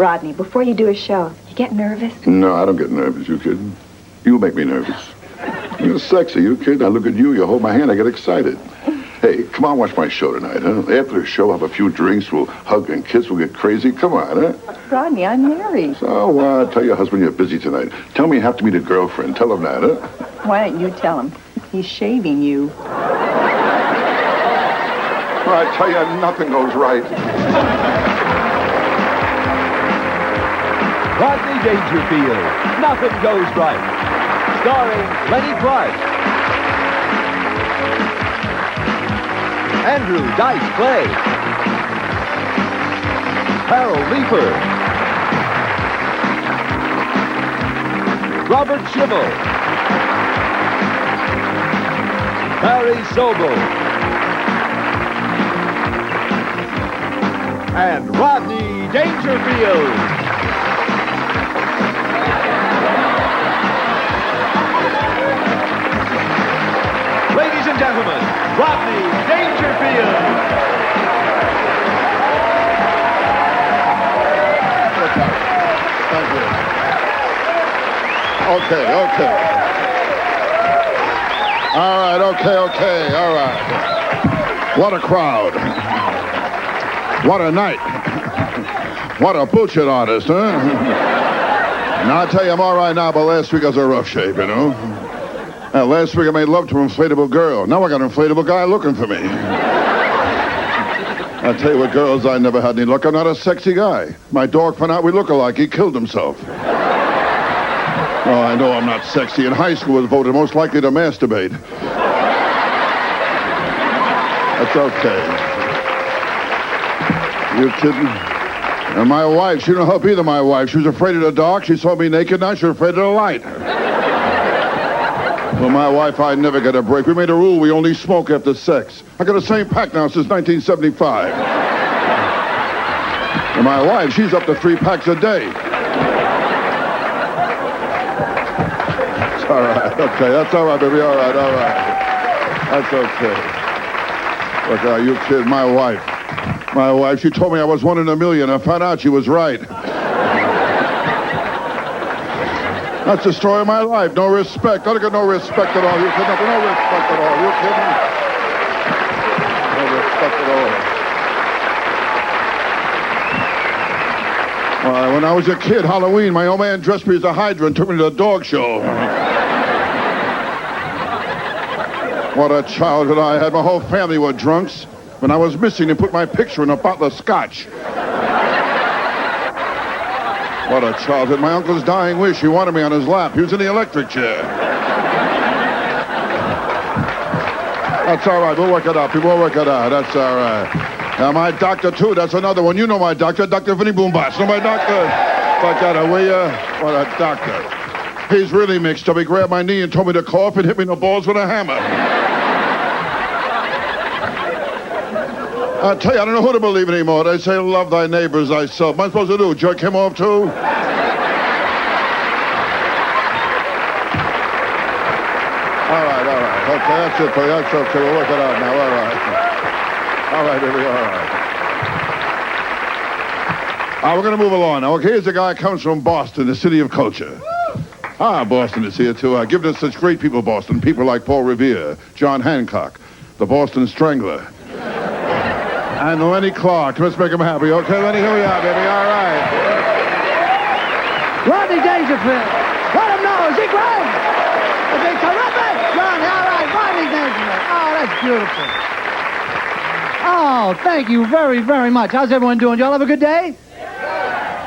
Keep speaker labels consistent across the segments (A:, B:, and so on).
A: Rodney, before you do a show, you get nervous?
B: No, I don't get nervous, you kidding? You make me nervous. You're sexy, you kidding? I look at you, you hold my hand, I get excited. Hey, come on, watch my show tonight, huh? After the show, have a few drinks, we'll hug and kiss, we'll get crazy. Come on, huh?
A: Rodney, I'm married.
B: So, tell your husband you're busy tonight. Tell me you have to meet a girlfriend. Tell him that, huh?
A: Why don't you tell him? He's shaving you.
B: Well, I tell you, nothing goes right.
C: Rodney Dangerfield, Nothing Goes Right. Starring Lenny Clark. Andrew Dice Clay. Harold Leifer. Robert Schimmel. Harry Sobel. And Rodney Dangerfield. Ladies and gentlemen, Rodney Dangerfield.
B: Thank you. Okay. All right. What a crowd. What a night. What a bullshit artist, huh? Now, I tell you, I'm all right now, but last week I was a rough shape, you know? Last week I made love to an inflatable girl. Now I got an inflatable guy looking for me. I tell you what, girls, I never had any luck. I'm not a sexy guy. My dog found out we look alike. He killed himself. Oh, I know I'm not sexy. In high school, I was voted most likely to masturbate. That's okay. You kidding? And my wife, she didn't help either, my wife. She was afraid of the dark. She saw me naked. Now she's afraid of the light. Well, my wife, I never get a break. We made a rule we only smoke after sex. I got the same pack now since 1975. And my wife, she's up to 3 packs a day. It's all right. Okay, that's all right, baby. All right. That's okay. Look, are you kidding? My wife, she told me I was 1 in a million. I found out she was right. That's the story of my life. No respect. I don't get no respect at all. You kidding? No respect at all. You kidding? No respect at all. When I was a kid, Halloween, my old man dressed me as a Hydra and took me to the dog show. What a childhood I had. My whole family were drunks. When I was missing, they put my picture in a bottle of scotch. What a childhood. My uncle's dying wish. He wanted me on his lap. He was in the electric chair. That's all right. We'll work it out. People will work it out. That's all right. Now, my doctor, too. That's another one. You know my doctor. Dr. Vinny Boombass. Know my doctor? Like that, will you? What a doctor. He's really mixed up. He grabbed my knee and told me to cough and hit me in the balls with a hammer. I tell you, I don't know who to believe anymore. They say, love thy neighbors thyself. What am I supposed to do? Jerk him off, too? All right. Okay, that's it for you. That's okay. We'll work it out now. All right. All right, baby, all right. We're going to move along now. Okay, here's a guy who comes from Boston, the city of culture. Boston is here, too. Giving us such great people, Boston. People like Paul Revere, John Hancock, the Boston Strangler. And Lenny Clark. Let's make him happy. Okay, Lenny, here we are, baby. All right.
D: Rodney Dangerfield. Let him know. Is he great? Is he terrific? Rodney, all right. Rodney Dangerfield. Oh, that's beautiful. Oh, thank you very, very much. How's everyone doing? Y'all have a good day?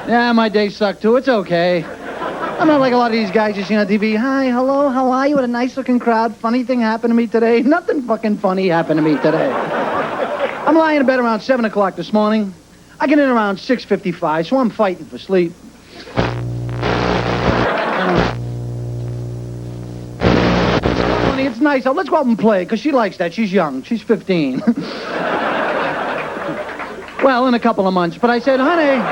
D: Yeah, my day sucked, too. It's okay. I'm not like a lot of these guys you see on TV. Hi, hello, how are you? What a nice-looking crowd. Funny thing happened to me today. Nothing fucking funny happened to me today. I'm lying in bed around 7 o'clock this morning. I get in around 6:55, so I'm fighting for sleep. Honey, it's nice. Let's go out and play, because she likes that. She's young. She's 15. Well, in a couple of months. But I said, honey...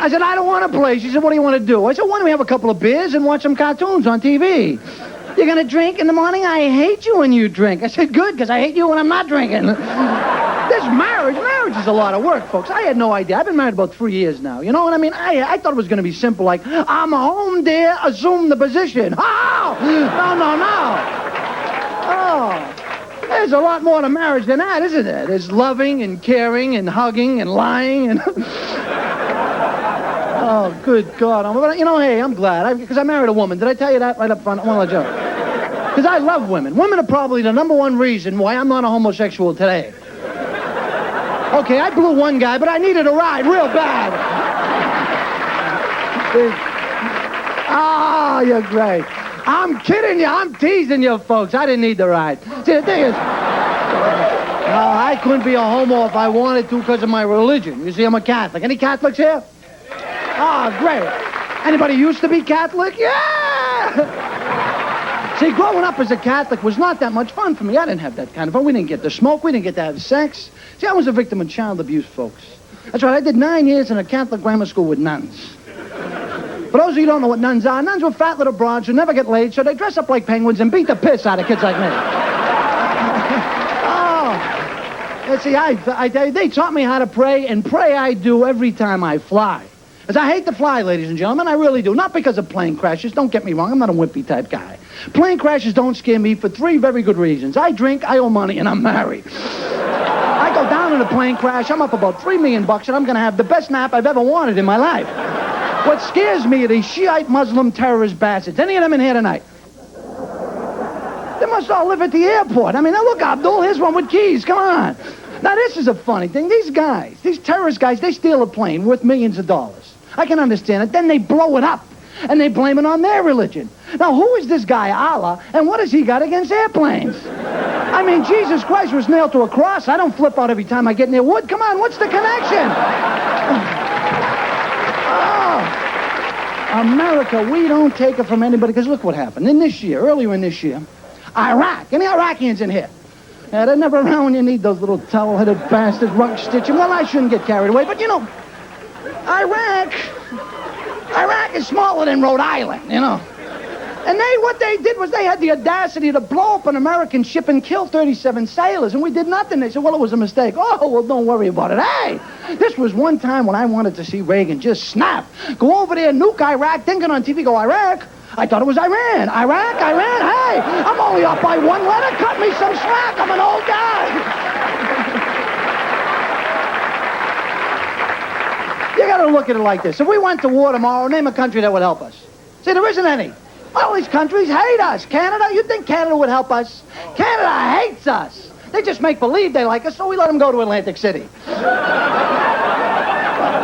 D: I said, I don't want to play. She said, what do you want to do? I said, why don't we have a couple of beers and watch some cartoons on TV? You're going to drink in the morning? I hate you when you drink. I said, good, because I hate you when I'm not drinking. This Marriage is a lot of work, folks. I had no idea. I've been married about 3 years now. You know what I mean? I thought it was going to be simple, like, I'm home, dear, assume the position. Oh! No. Oh. There's a lot more to marriage than that, isn't there? There's loving and caring and hugging and lying and... Oh, good God. You know, hey, I'm glad. Because I married a woman. Did I tell you that right up front? I want to let you know. Because I love women. Women are probably the number one reason why I'm not a homosexual today. Okay, I blew one guy, but I needed a ride real bad. Ah, you're great. I'm kidding you. I'm teasing you, folks. I didn't need the ride. See, the thing is... No, I couldn't be a homo if I wanted to because of my religion. You see, I'm a Catholic. Any Catholics here? Oh, great. Anybody used to be Catholic? Yeah! See, growing up as a Catholic was not that much fun for me. I didn't have that kind of fun. We didn't get to smoke. We didn't get to have sex. See, I was a victim of child abuse, folks. That's right. I did 9 years in a Catholic grammar school with nuns. For those of you who don't know what nuns are, nuns were fat little broads who never get laid, so they dress up like penguins and beat the piss out of kids like me. Oh. See, I tell you, they taught me how to pray, and pray I do every time I fly. Because I hate to fly, ladies and gentlemen, I really do. Not because of plane crashes. Don't get me wrong. I'm not a wimpy type guy. Plane crashes don't scare me for 3 very good reasons. I drink, I owe money, and I'm married. I go down in a plane crash. I'm up about $3 million, and I'm going to have the best nap I've ever wanted in my life. What scares me are these Shiite Muslim terrorist bastards. Any of them in here tonight? They must all live at the airport. I mean, now look, Abdul, here's one with keys. Come on. Now, this is a funny thing. These guys, these terrorist guys, they steal a plane worth millions of dollars. I can understand it. Then they blow it up, and they blame it on their religion. Now, who is this guy, Allah, and what has he got against airplanes? I mean, Jesus Christ was nailed to a cross. I don't flip out every time I get near wood. Come on, what's the connection? Oh, America, we don't take it from anybody, because look what happened. Earlier in this year, Iraq. Any Iraqis in here? Yeah, they're never around when you need those little towel-headed bastards, rug stitching. Well, I shouldn't get carried away, but you know, Iraq is smaller than Rhode Island, you know. And what they did was they had the audacity to blow up an American ship and kill 37 sailors, and we did nothing. They said, well, it was a mistake. Oh, well, don't worry about it. Hey, this was one time when I wanted to see Reagan just snap. Go over there, nuke Iraq, then get on TV, go, Iraq? I thought it was Iran. Iraq? Hey, I'm only up by 1 letter. Cut me some slack. I'm an old guy. You got to look at it like this. If we went to war tomorrow, name a country that would help us. See, there isn't any. All these countries hate us. Canada, you think Canada would help us? Canada hates us. They just make believe they like us, so we let them go to Atlantic City.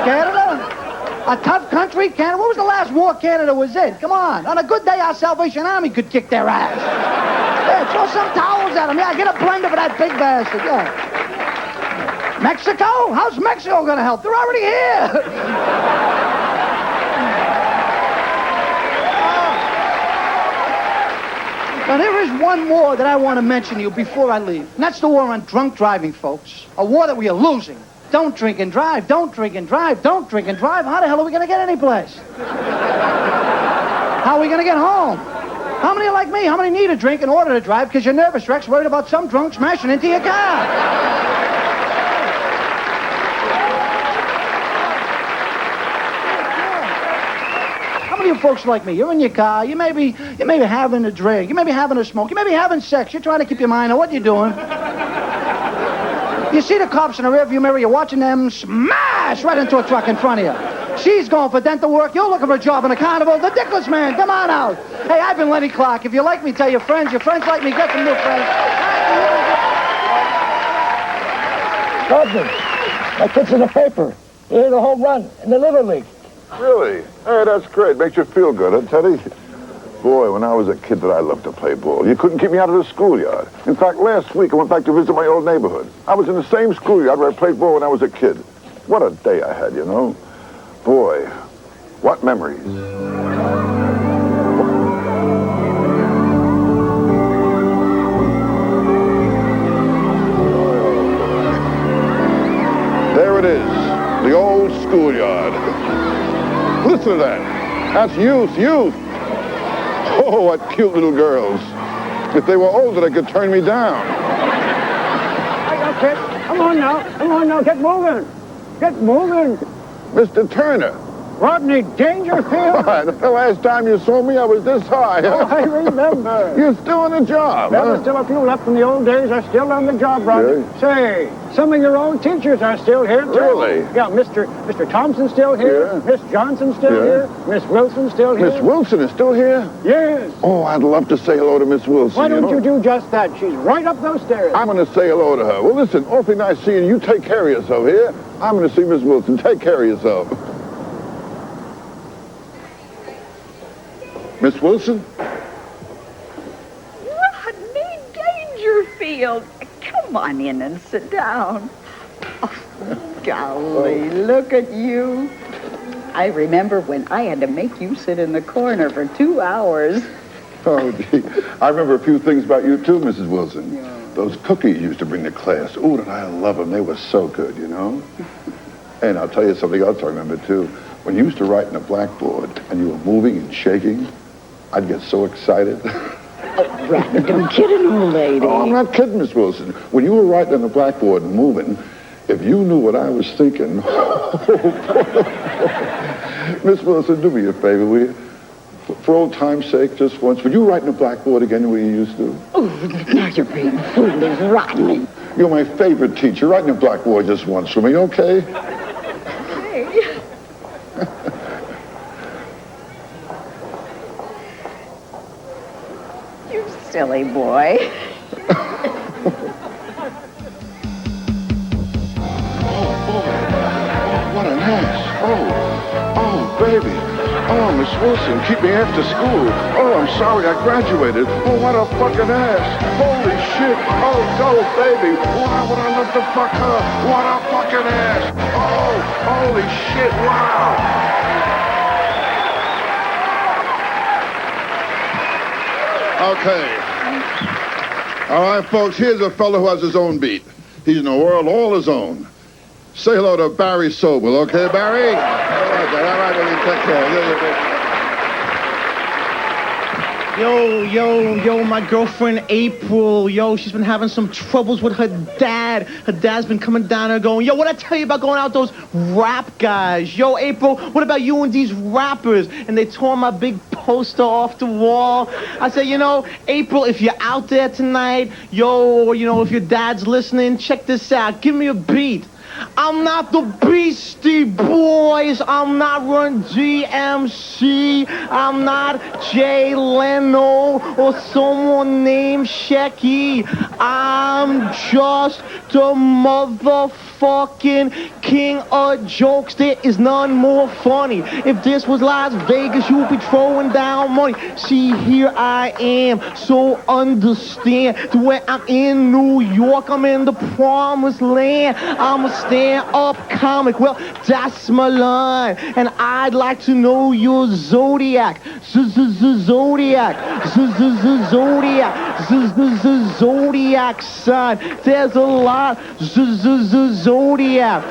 D: Canada? A tough country, Canada. What was the last war Canada was in? Come on. On a good day, our Salvation Army could kick their ass. Yeah, throw some towels at them. Yeah, get a blender for that big bastard. Yeah. Mexico? How's Mexico going to help? They're already here. Now, there is one war that I want to mention to you before I leave. And that's the war on drunk driving, folks. A war that we are losing. Don't drink and drive. Don't drink and drive. Don't drink and drive. How the hell are we going to get any place? How are we going to get home? How many are like me? How many need a drink in order to drive because you're nervous, Rex, worried about some drunk smashing into your car? How many of you folks like me? You're in your car. You may be having a drink. You may be having a smoke. You may be having sex. You're trying to keep your mind on what you're doing. You see the cops in the rearview mirror, you're watching them smash right into a truck in front of you. She's going for dental work, you're looking for a job in a carnival. The Dickless Man, come on out. Hey, I've been Lenny Clark. If you like me, tell your friends like me, get some new friends.
E: Rodney, my kid's in the paper. He hit a home run in the Little League.
B: Really? Hey, that's great. Makes you feel good, huh, Teddy? Boy, when I was a kid, did I love to play ball. You couldn't keep me out of the schoolyard. In fact, last week I went back to visit my old neighborhood. I was in the same schoolyard where I played ball when I was a kid. What a day I had, you know? Boy, what memories. There it is, the old schoolyard. Listen to that. That's youth. Oh, what cute little girls. If they were older, they could turn me down.
D: Hi, Chris.
E: Come on now, get moving. Get moving.
B: Mr. Turner.
E: Rodney Dangerfield.
B: The last time you saw me, I was this high.
E: Oh, I remember.
B: You're still on the job,
E: There's still a few left from the old days are still on the job, Rodney.
B: Yeah.
E: Say, some of your old teachers are still here, too.
B: Really?
E: Yeah, Mr. Thompson's still here.
B: Yeah.
E: Miss Johnson's still here. Miss Wilson's still here.
B: Miss Wilson is still here?
E: Yes.
B: Oh, I'd love to say hello to Miss Wilson.
E: Why don't you do just that? She's right up those stairs.
B: I'm going to say hello to her. Well, listen, awfully nice seeing you. Take care of yourself here. I'm going to see Miss Wilson. Take care of yourself. Miss Wilson?
A: Rodney Dangerfield. Come on in and sit down. Oh, golly, look at you. I remember when I had to make you sit in the corner for 2 hours.
B: Oh, gee. I remember a few things about you, too, Mrs. Wilson. Yeah. Those cookies you used to bring to class. Ooh, did I love them. They were so good, you know? And I'll tell you something else I remember, too. When you used to write in a blackboard and you were moving and shaking, I'd get so excited.
A: Oh, Rodney, don't kid an old lady.
B: Oh, I'm not kidding, Miss Wilson. When you were writing on the blackboard and moving, if you knew what I was thinking... Miss Wilson, do me a favor, will you? For old time's sake, just once, would you write on the blackboard again the way you used to?
A: Oh, now you're being foolish, Rodney.
B: You're my favorite teacher. Write on the blackboard just once for me, okay?
A: Hey. You silly boy.
B: What an ass. Oh, baby. Oh, Miss Wilson, keep me after school. Oh, I'm sorry, I graduated. Oh, what a fucking ass. Holy shit. Oh, go, baby. Wow, would I love to fuck her? What a fucking ass. Oh, holy shit, wow. Okay. All right, folks, here's a fellow who has his own beat. He's in a world all his own. Say hello to Barry Sobel, okay, Barry? All right, Willie, take care.
F: Yo, my girlfriend April, she's been having some troubles with her dad. Her dad's been coming down and going, what I tell you about going out those rap guys? Yo, April, what about you and these rappers? And they tore my big poster off the wall. I said, April, if you're out there tonight, if your dad's listening, check this out. Give me a beat. I'm not the Beastie Boys. I'm not Run DMC. I'm not Jay Leno or someone named Shecky. I'm just the motherfucking king of jokes. There is none more funny. If this was Las Vegas, you would be throwing down money. See, here I am, so understand. When I'm in New York, I'm in the promised land. I'm a stand-up comic. Well, that's my line. And I'd like to know your zodiac. Zodiac. Zodiac sign. There's a lot. Zodiac.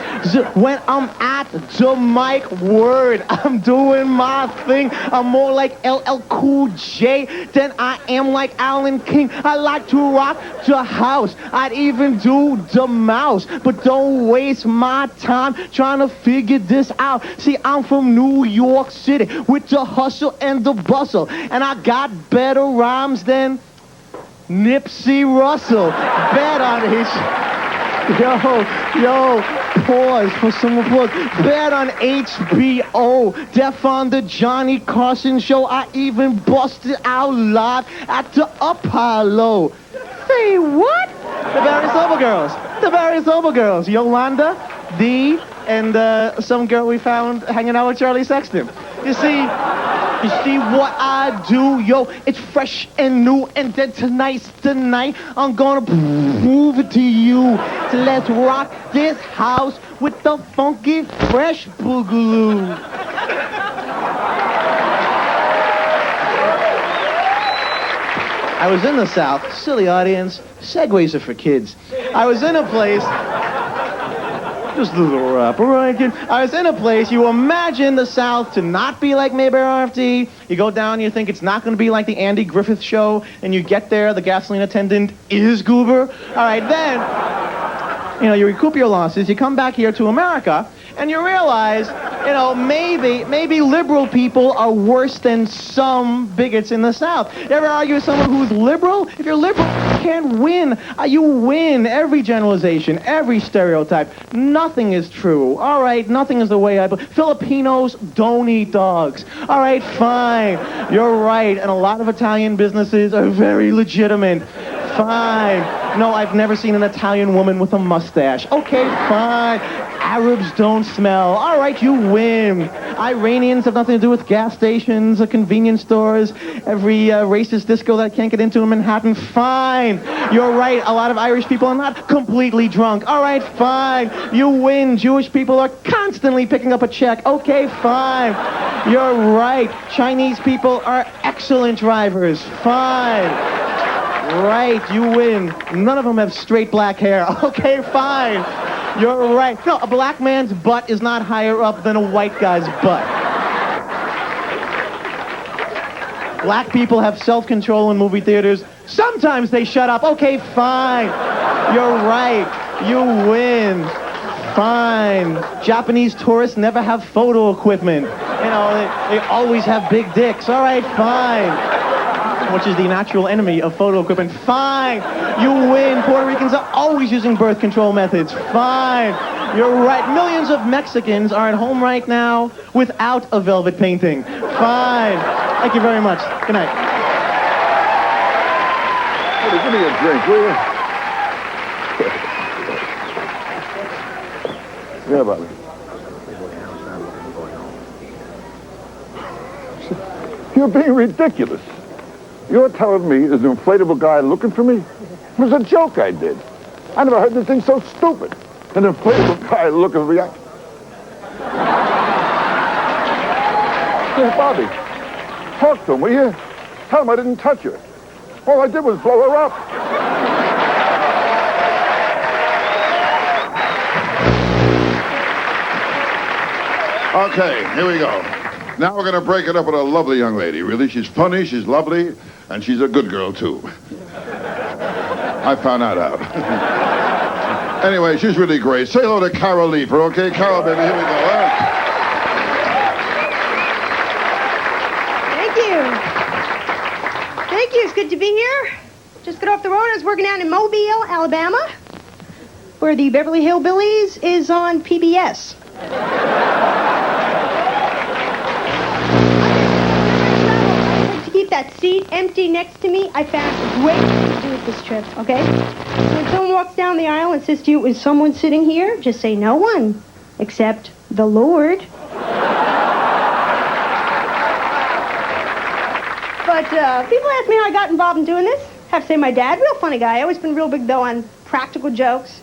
F: When I'm at the mic, word, I'm doing my thing. I'm more like LL Cool J than I am like Alan King. I like to rock the house. I'd even do the mouse. But don't waste my time trying to figure this out. See, I'm from New York City with the hustle and the bustle. And I got better rhymes than Nipsey Russell. Bet on his... Yo, pause for some applause. Bet on HBO. Death on the Johnny Carson show. I even busted out live at the Apollo. Say what? The Barry Sobel girls. Yolanda, Dee, and some girl we found hanging out with Charlie Sexton. You see what I do, it's fresh and new, and then tonight's the night I'm gonna prove it to you. So let's rock this house with the funky fresh boogaloo. I was in the South, silly audience, segues are for kids. I was in a place... Just a little rapper, right, kid? I was in a place, you imagine the South to not be like Mayberry RFD. You go down, you think it's not going to be like the Andy Griffith Show, and you get there, the gasoline attendant is Goober. All right, then, You recoup your losses, you come back here to America, and you realize, maybe liberal people are worse than some bigots in the South. You ever argue with someone who's liberal? If you're liberal, you can't win. You win every generalization, every stereotype. Nothing is true. All right, nothing is the way Filipinos don't eat dogs. All right, fine. You're right, and a lot of Italian businesses are very legitimate. Fine. No, I've never seen an Italian woman with a mustache. Okay, fine. Arabs don't smell. All right, you win. Iranians have nothing to do with gas stations or convenience stores. Every racist disco that I can't get into in Manhattan. Fine. You're right. A lot of Irish people are not completely drunk. All right, fine. You win. Jewish people are constantly picking up a check. Okay, fine. You're right. Chinese people are excellent drivers. Fine. Right, you win. None of them have straight black hair. Okay, fine. You're right. No, a black man's butt is not higher up than a white guy's butt. Black people have self-control in movie theaters. Sometimes they shut up. Okay, fine. You're right. You win. Fine. Japanese tourists never have photo equipment. They always have big dicks. All right, fine. Which is the natural enemy of photo equipment. Fine. You win. Puerto Ricans are always using birth control methods. Fine. You're right. Millions of Mexicans are at home right now without a velvet painting. Fine. Thank you very much. Good night.
B: Hey, give me a drink, will you? Yeah, Bobby. You're being ridiculous. You're telling me there's an inflatable guy looking for me? It was a joke I did. I never heard this thing so stupid. An inflatable guy looking for me. Hey, Bobby, talk to him, will you? Tell him I didn't touch her. All I did was blow her up. Okay, here we go. Now we're going to break it up with a lovely young lady. Really, she's funny, she's lovely, and she's a good girl, too. I found that out. Anyway, she's really great. Say hello to Carol Leifer, okay? Carol, baby, here we go.
G: Thank you. Thank you. It's good to be here. Just got off the road. I was working out in Mobile, Alabama, where the Beverly Hillbillies is on PBS. That seat empty next to me, I found a great thing to do with this trip, okay? When someone walks down the aisle and says to you, is someone sitting here? Just say, no one, except the Lord. But people ask me how I got involved in doing this. I have to say my dad, real funny guy. Always been real big, though, on practical jokes.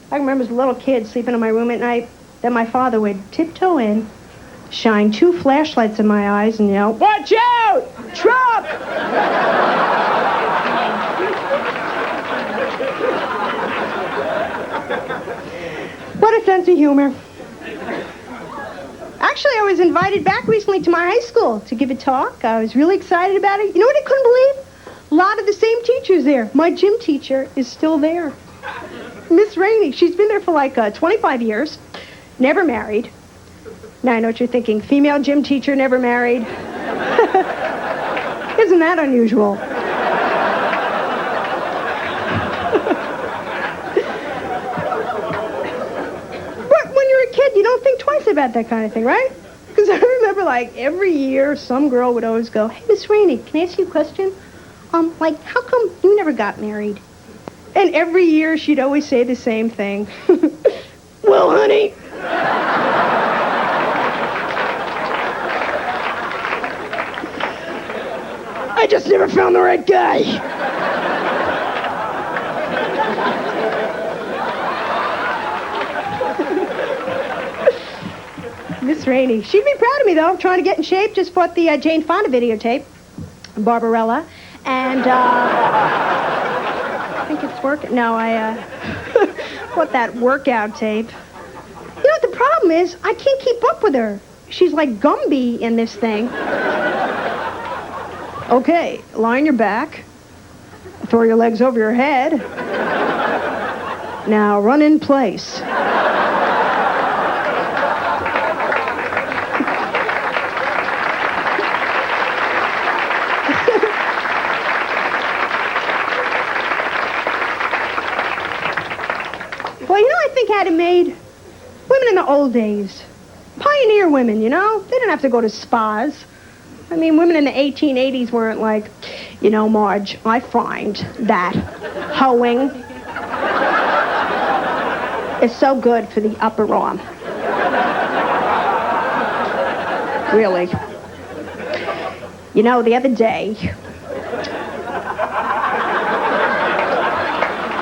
G: I remember as a little kid sleeping in my room at night, then my father would tiptoe in, shine 2 flashlights in my eyes and yell, watch out! Trump! What a sense of humor. Actually, I was invited back recently to my high school to give a talk. I was really excited about it. You know what I couldn't believe? A lot of the same teachers there. My gym teacher is still there. Miss Rainey. She's been there for like 25 years. Never married. Now I know what you're thinking. Female gym teacher, never married. Isn't that unusual? But when you're a kid, you don't think twice about that kind of thing, right? Because I remember, like, every year, some girl would always go, hey, Miss Rainey, can I ask you a question? Like, how come you never got married? And every year, she'd always say the same thing. Well, honey... I just never found the right guy. Miss Rainey. She'd be proud of me, though. I'm trying to get in shape. Just bought the Jane Fonda videotape, Barbarella, and I think it's working. No, I bought that workout tape. You know what the problem is? I can't keep up with her. She's like Gumby in this thing. Okay, lie on your back. Throw your legs over your head. Now run in place. Well, I think I'd have made women in the old days. Pioneer women, They didn't have to go to spas. I mean, women in the 1880s weren't like, Marge, I find that hoeing is so good for the upper arm. Really. The other day,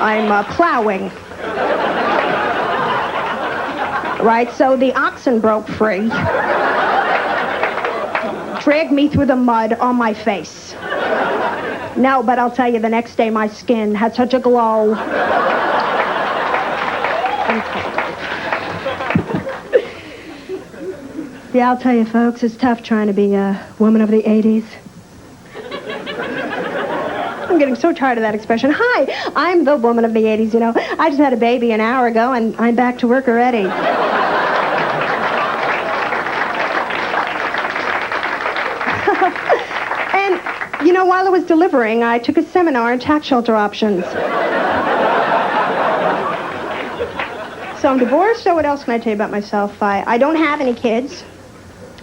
G: I'm plowing. Right, so the oxen broke free. Dragged me through the mud on my face. No, but I'll tell you, the next day my skin had such a glow. Yeah, I'll tell you, folks, it's tough trying to be a woman of the 80s. I'm getting so tired of that expression. Hi, I'm the woman of the 80s, I just had a baby an hour ago, and I'm back to work already. And, while I was delivering, I took a seminar on tax shelter options. So I'm divorced, so what else can I tell you about myself? I don't have any kids.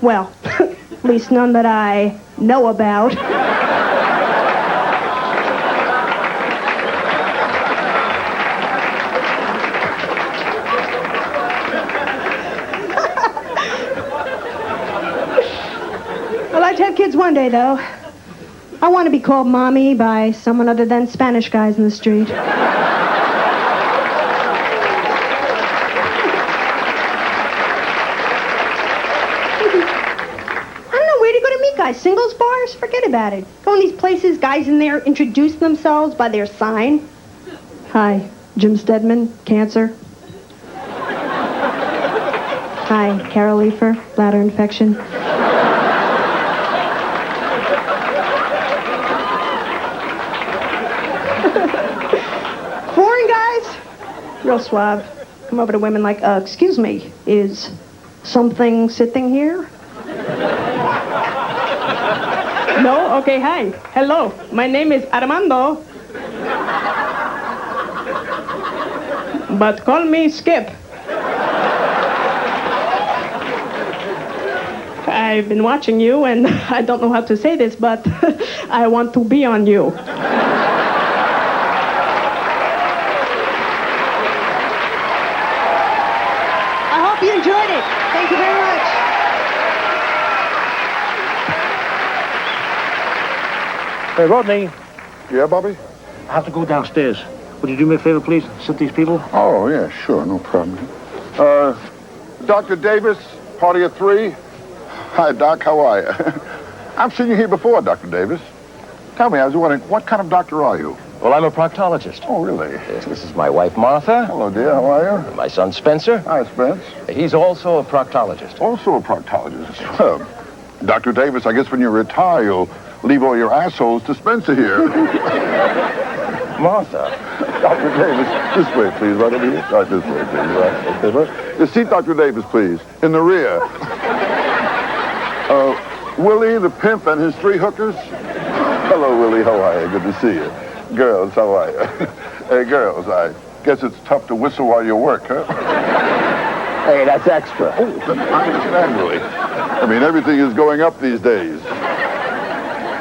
G: Well, at least none that I know about. I'd like to have kids one day, though. I want to be called Mommy by someone other than Spanish guys in the street. Singles bars? Forget about it. Go in these places, guys in there introduce themselves by their sign. Hi, Jim Stedman, cancer. Hi, Carol Leifer, bladder infection. Foreign guys, real suave. Come over to women like, excuse me, is something sitting here? No? Okay, hi. Hello. My name is Armando. But call me Skip. I've been watching you, and I don't know how to say this, but I want to be on you. I hope you enjoyed it. Thank you very much.
E: Hey, Rodney,
B: Yeah, Bobby?
E: I have to go downstairs. Would you do me a favor, please? Sit these people?
B: Oh, yeah, sure, no problem. Dr. Davis, party of three. Hi, Doc, how are you? I've seen you here before, Dr. Davis. Tell me, I was wondering, what kind of doctor are you?
H: Well, I'm a proctologist.
B: Oh, really?
H: Yes, this is my wife, Martha.
B: Hello, dear, how are you?
H: My son, Spencer.
B: Hi, Spence.
H: He's also a proctologist.
B: Also a proctologist. Well, Dr. Davis, I guess when you retire, you'll leave all your assholes to Spencer here.
H: Martha.
B: Dr. Davis, this way, please, right over here. Right, this way, please, right. Okay, right. Your seat, Dr. Davis, please, in the rear. Willie, the pimp, and his three hookers. Hello, Willie, how are you? Good to see you. Girls, how are you? Hey, girls, I guess it's tough to whistle while you work, huh?
H: Hey, that's extra.
B: Oh, I understand, Willie. I mean, everything is going up these days.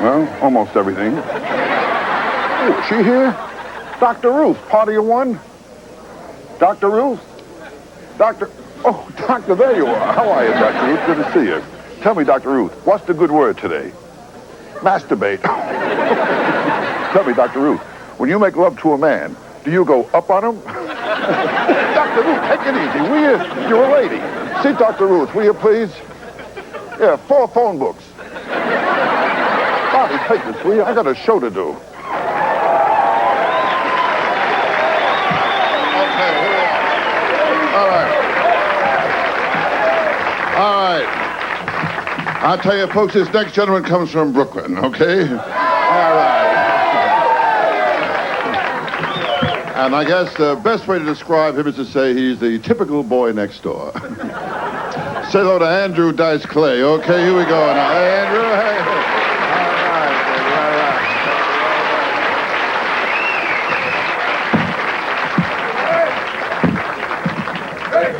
B: Well, almost everything. Oh, is she here? Dr. Ruth, party of one? Dr. Ruth? Oh, Doctor, there you are. How are you, Dr. Ruth? Good to see you. Tell me, Dr. Ruth, what's the good word today? Masturbate. Tell me, Dr. Ruth, when you make love to a man, do you go up on him? Dr. Ruth, take it easy, will you? You're a lady. See, Dr. Ruth, will you please? Yeah, 4 phone books. Bobby, take this, will you? I got a show to do. Okay, here we are. All right. I'll tell you, folks, this next gentleman comes from Brooklyn, okay? All right. And I guess the best way to describe him is to say he's the typical boy next door. Say hello to Andrew Dice Clay. Okay, here we go now. Hey, Andrew. Hey. All right, baby. All right.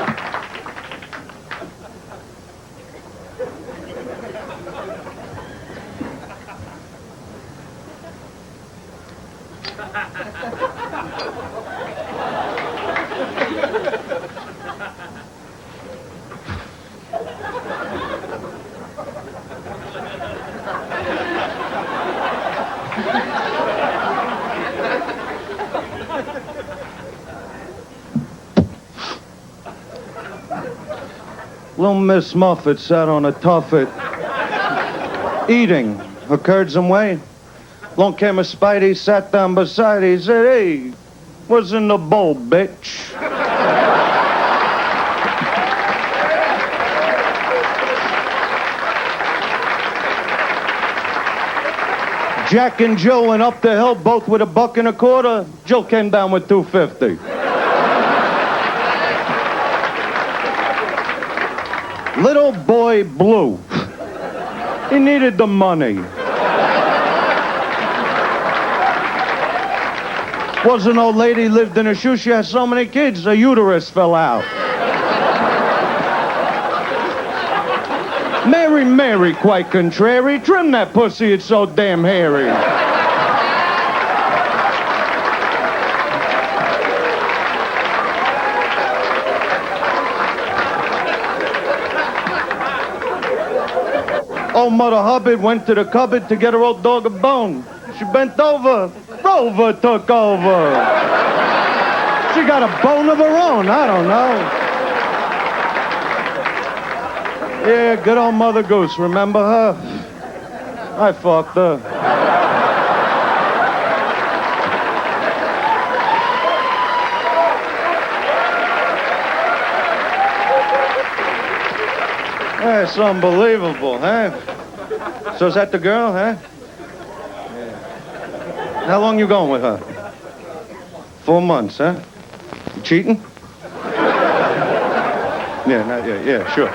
I: Little Miss Muffet sat on a tuffet, eating her curds and whey. Long came a Spidey, sat down beside her, he said, "Hey, what's in the bowl, bitch?" Jack and Jill went up the hill, both with $1.25. Jill came down with $2.50. Little boy Blue. He needed the money. Was an old lady, lived in a shoe. She had so many kids, her uterus fell out. Mary, Mary, quite contrary. Trim that pussy, it's so damn hairy. Old Mother Hubbard went to the cupboard to get her old dog a bone. She bent over. Rover took over. She got a bone of her own. I don't know. Yeah, good old Mother Goose. Remember her? I fucked her. That's unbelievable, huh? So is that the girl, huh? Yeah. How long you going with her? 4 months, huh? You cheating? Yeah, not yet. Yeah, sure.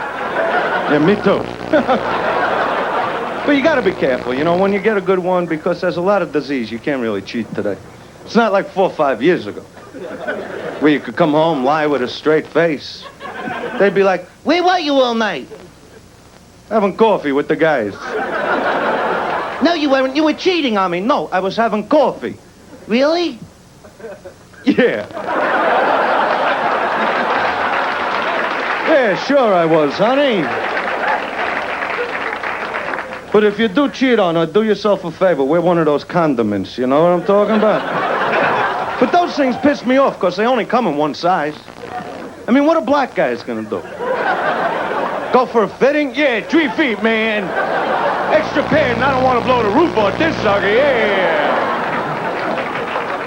I: Yeah, me too. But you gotta be careful, you know, when you get a good one, because there's a lot of disease. You can't really cheat today. It's not like 4 or 5 years ago, where you could come home, lie with a straight face. They'd be like, "Where were you all night?" "Having coffee with the guys." "No, you weren't. You were cheating on me." "No, I was having coffee." "Really?" "Yeah." "Yeah, sure I was, honey." But if you do cheat on her, do yourself a favor. Wear one of those condiments, you know what I'm talking about? But those things piss me off, because they only come in one size. I mean, what a black guy's gonna do? Go for a fitting? Yeah, 3 feet, man. Extra padding, I don't want to blow the roof off this sucker, yeah.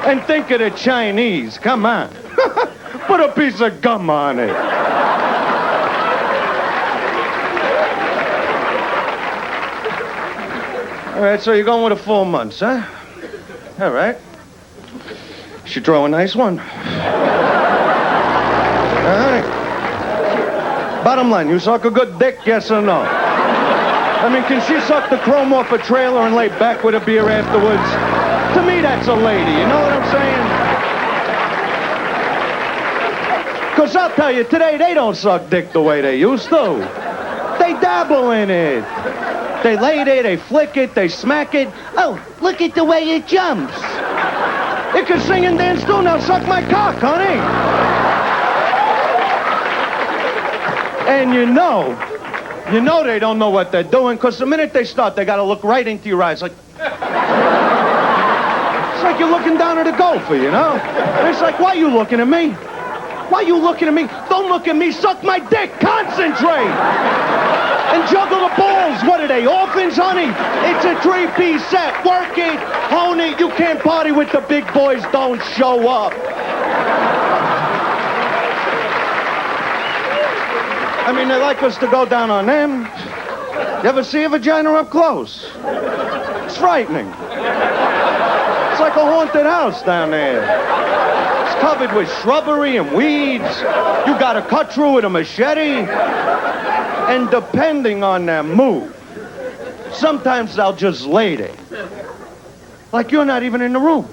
I: And think of the Chinese, come on. Put a piece of gum on it. All right, so you're going with a 4 months, huh? All right. She throw a nice one. All right. Bottom line, you suck a good dick, yes or no? I mean, can she suck the chrome off a trailer and lay back with a beer afterwards? To me, that's a lady, you know what I'm saying? Because I'll tell you, today, they don't suck dick the way they used to. They dabble in it. They lay there, they flick it, they smack it. Oh, look at the way it jumps. It can sing and dance too. Now suck my cock, honey. And you know they don't know what they're doing, because the minute they start, they got to look right into your eyes. Like, it's like you're looking down at a golfer, you know? And it's like, why are you looking at me? Why are you looking at me? Don't look at me. Suck my dick. Concentrate. And juggle the balls. What are they, orphans, honey? It's a 3-piece set. Work it, hone it. You can't party with the big boys. Don't show up. I mean, they like us to go down on them. You ever see a vagina up close? It's frightening. It's like a haunted house down there. It's covered with shrubbery and weeds. You gotta cut through with a machete. And depending on their mood, sometimes they'll just lay there. Like you're not even in the room.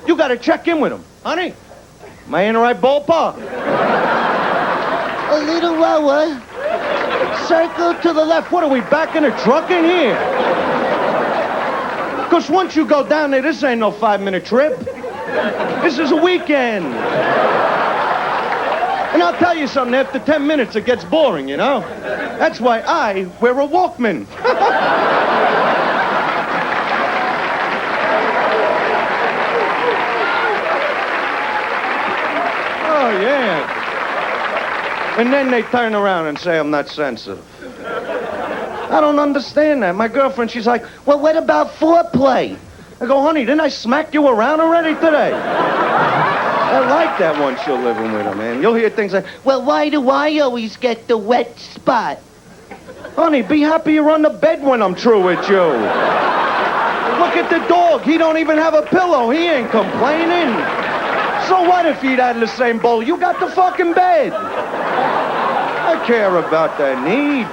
I: You gotta check in with them. Honey, am I in the right ballpark? A little lower. Circle to the left. What are we, back in a truck in here? Because once you go down there, this ain't no 5-minute trip. This is a weekend. And I'll tell you something, after 10 minutes it gets boring, you know? That's why I wear a Walkman. Oh, yeah. And then they turn around and say I'm not sensitive. I don't understand that. My girlfriend, she's like, well, what about foreplay? I go, honey, didn't I smack you around already today? I like that once you're living with her, man. You'll hear things like, well, why do I always get the wet spot? Honey, be happy you're on the bed when I'm through with you. Look at the dog. He don't even have a pillow. He ain't complaining. So what if he'd had the same bowl? You got the fucking bed. I care about their needs.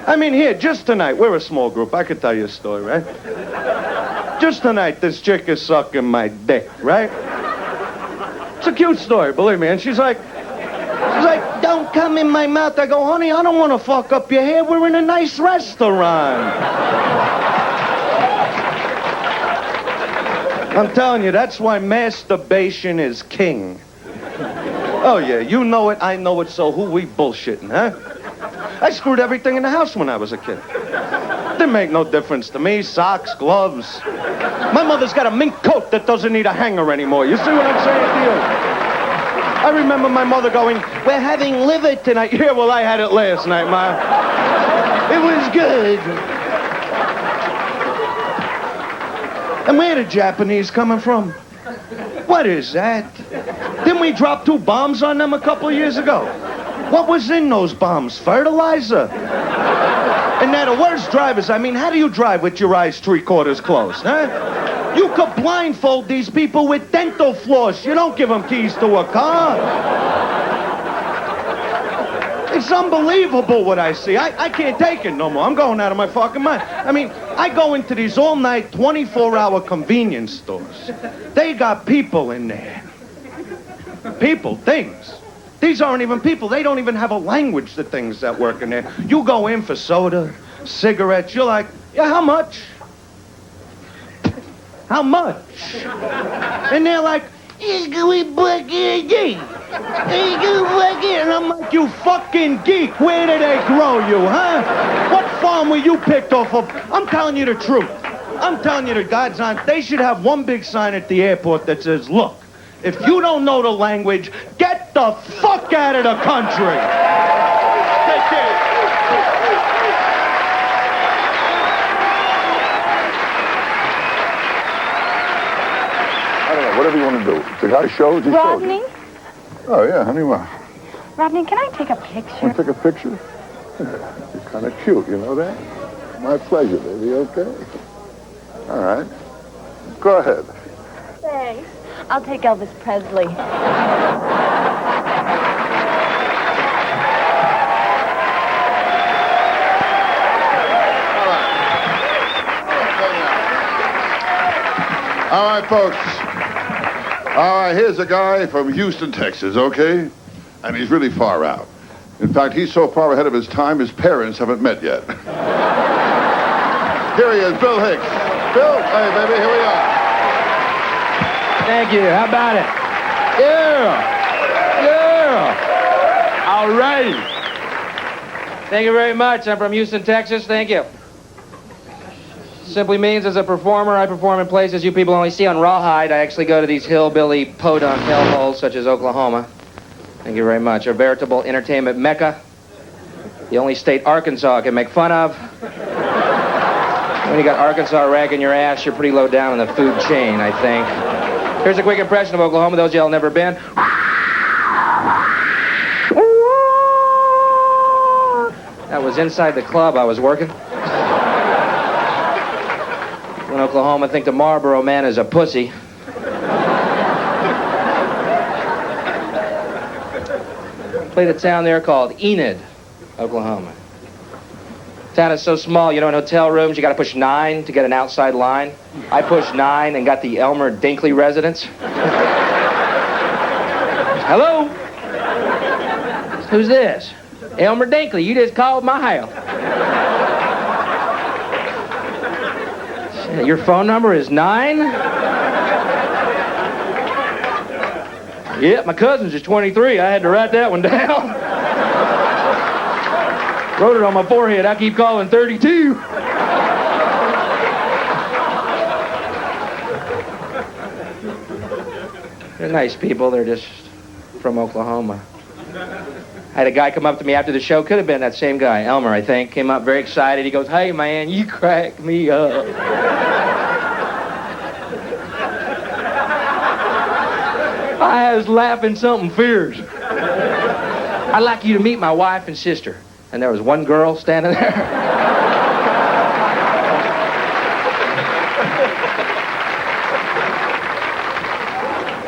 I: I mean, here, just tonight, we're a small group. I could tell you a story, right? Just tonight, this chick is sucking my dick, right? It's a cute story, believe me. And she's like, don't come in my mouth. I go, honey, I don't want to fuck up your hair. We're in a nice restaurant. I'm telling you, that's why masturbation is king. Oh, yeah, you know it, I know it, so who we bullshitting, huh? I screwed everything in the house when I was a kid. Didn't make no difference to me. Socks, gloves. My mother's got a mink coat that doesn't need a hanger anymore. You see what I'm saying to you? I remember my mother going, we're having liver tonight. Yeah, well, I had it last night, Ma. It was good. And where the Japanese coming from? What is that? Didn't we drop 2 bombs on them a couple of years ago? What was in those bombs? Fertilizer? And they're the worst drivers. I mean, how do you drive with your eyes 3/4 closed, huh? You could blindfold these people with dental floss. You don't give them keys to a car. It's unbelievable what I see. I can't take it no more. I'm going out of my fucking mind. I mean, I go into these all-night, 24-hour convenience stores. They got people in there. People, things. These aren't even people. They don't even have a language, the things that work in there. You go in for soda, cigarettes. You're like, yeah, how much? How much? And they're like, and I'm like, you fucking geek. Where did they grow you, huh? What farm were you picked off of? I'm telling you the truth. I'm telling you the God's honest. They should have one big sign at the airport that says, look, if you don't know the language, get the fuck out of the country. Take care.
B: I don't know, whatever you want to do. The guy shows, he shows.
J: Rodney?
B: Oh, yeah, honey, what?
J: Rodney, can I take a picture?
B: Want to take a picture? Yeah, you're kind of cute, you know that? My pleasure, baby, okay? All right. Go ahead.
J: Thanks. I'll take Elvis Presley.
B: All right, folks. All right, here's a guy from Houston, Texas, okay? And he's really far out. In fact, he's so far ahead of his time, his parents haven't met yet. Here he is, Bill Hicks. Bill, hey, baby, here we are.
C: Thank you. How about it? Yeah. Yeah. All right. Thank you very much. I'm from Houston, Texas. Thank you. Simply means as a performer, I perform in places you people only see on Rawhide. I actually go to these hillbilly podunk hellholes such as Oklahoma. Thank you very much. A veritable entertainment mecca. The only state Arkansas can make fun of. When you got Arkansas ragging your ass, you're pretty low down in the food chain, I think. Here's a quick impression of Oklahoma, those y'all never been. That was inside the club I was working. In Oklahoma, think the Marlboro man is a pussy. Played a town there called Enid, Oklahoma. Town is so small, you know, in hotel rooms, you got to push 9 to get an outside line. I pushed 9 and got the Elmer Dinkley residence. Hello? Who's this? Elmer Dinkley, you just called my house. Shit, your phone number is 9? Yep, my cousin's just 23. I had to write that one down. Wrote it on my forehead. I keep calling 32. They're nice people. They're just from Oklahoma. I had a guy come up to me after the show. Could have been that same guy, Elmer, I think. Came up very excited. He goes, "Hey, man, you crack me up." I was laughing something fierce. I'd like you to meet my wife and sister. And there was one girl standing there.